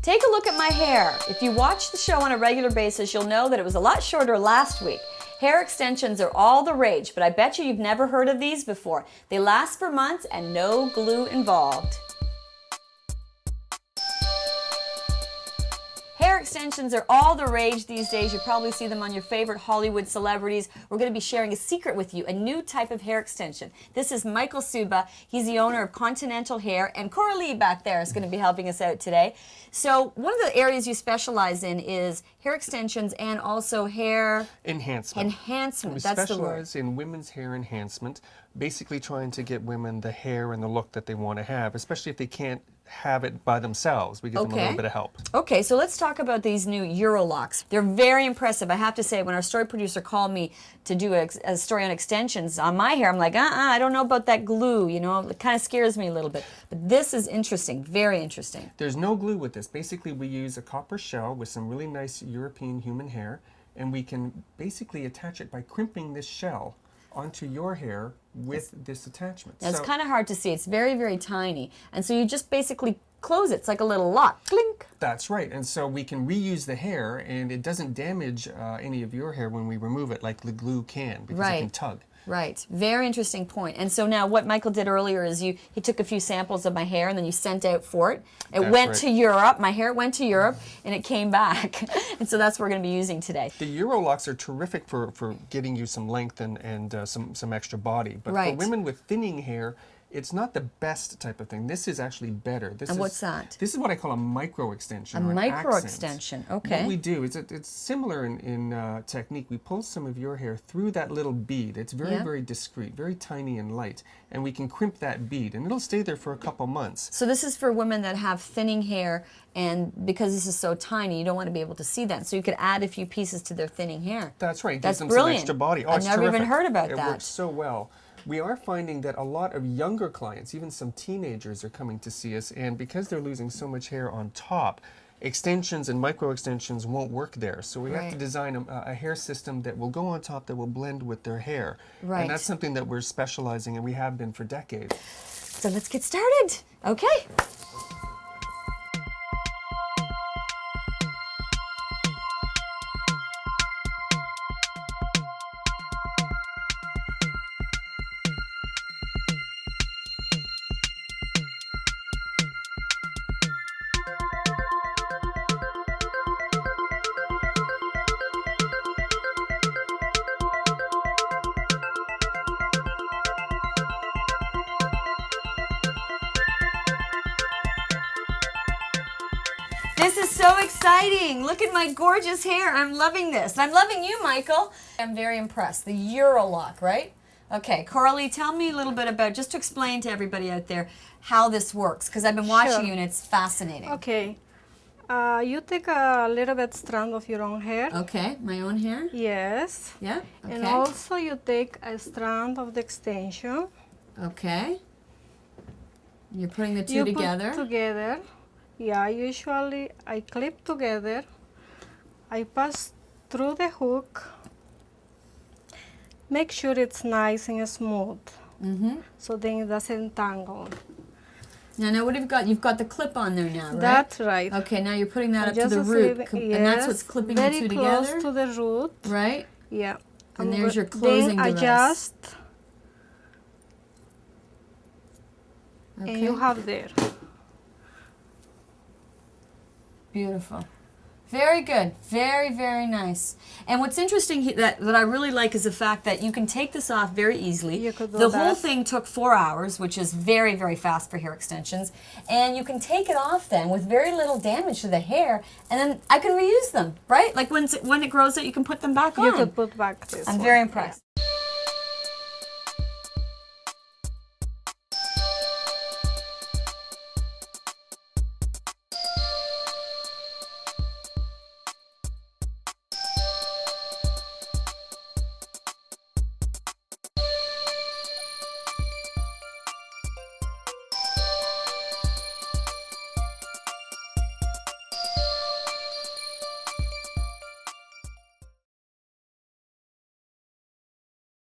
Take a look at my hair. If you watch the show on a regular basis, you'll know that it was a lot shorter last week. Hair extensions are all the rage, but I bet you've never heard of these before. They last for months and no glue involved. Hair extensions are all the rage these days. You probably see them on your favorite Hollywood celebrities. We're going to be sharing a secret with you, a new type of hair extension. This is Michael Suba. He's the owner of Continental Hair, and Coralie back there is going to be helping us out today. So one of the areas you specialize in is hair extensions and also hair enhancement. Enhancement, We that's the word. specialize in women's hair enhancement, basically trying to get women the hair and the look that they want to have, especially if they can't have it by themselves. We give them a little bit of help. Okay, so let's talk about these new Eurolocks. They're very impressive. I have to say, when our story producer called me to do a story on extensions on my hair, I'm like, I don't know about that glue, you know, it kind of scares me a little bit. But this is interesting, very interesting. There's no glue with this. Basically, we use a copper shell with some really nice European human hair, and we can basically attach it by crimping this shell onto your hair with this attachment. Now, it's kind of hard to see. It's very, very tiny. And so you just basically close it. It's like a little lock. Clink. That's right. And so we can reuse the hair, and it doesn't damage any of your hair when we remove it like the glue can, because it can tug. Right. Very interesting point. And so now what Michael did earlier is he took a few samples of my hair and then you sent out for it. It went to Europe. My hair went to Europe and it came back. And so that's what we're going to be using today. The Eurolocks are terrific for getting you some length and some extra body. But for women with thinning hair, it's not the best type of thing. This is actually better. And what's that? This is what I call a micro extension. A micro extension, okay. What we do is it's similar in technique. We pull some of your hair through that little bead. It's very, very discreet, very tiny and light. And we can crimp that bead, and it'll stay there for a couple months. So this is for women that have thinning hair, and because this is so tiny, you don't want to be able to see that. So you could add a few pieces to their thinning hair. That's right. That's Gives them brilliant. Some extra body. Oh, I've never even heard about that. It works so well. We are finding that a lot of younger clients, even some teenagers, are coming to see us, and because they're losing so much hair on top, extensions and micro extensions won't work there. So we have to design a hair system that will go on top, that will blend with their hair. And that's something that we're specializing in, we have been for decades. So let's get started. Okay. This is so exciting. Look at my gorgeous hair. I'm loving this. I'm loving you, Michael. I'm very impressed. The Eurolock, right? Okay, Coralie, tell me a little bit about, just to explain to everybody out there how this works, because I've been watching you and it's fascinating. Okay. You take a little bit strand of your own hair. Okay, my own hair? Yes. Yeah, okay. And also you take a strand of the extension. Okay. You're putting the two together? Put together. Yeah, usually I clip together. I pass through the hook. Make sure it's nice and smooth. So then it doesn't tangle. Now what have you got? You've got the clip on there now, right? That's right. Okay, now you're putting that up to the root. And that's what's clipping the two together? Very close to the root. Right? Yeah. And there's your closing device. Then adjust. And you have there. Beautiful. Very good. Very, very nice. And what's interesting that I really like is the fact that you can take this off very easily. You could do the whole thing took 4 hours, which is very, very fast for hair extensions. And you can take it off then with very little damage to the hair, and then I can reuse them, right? Like when it grows out, you can put them back on. You could put back this I'm one. very impressed. Yeah.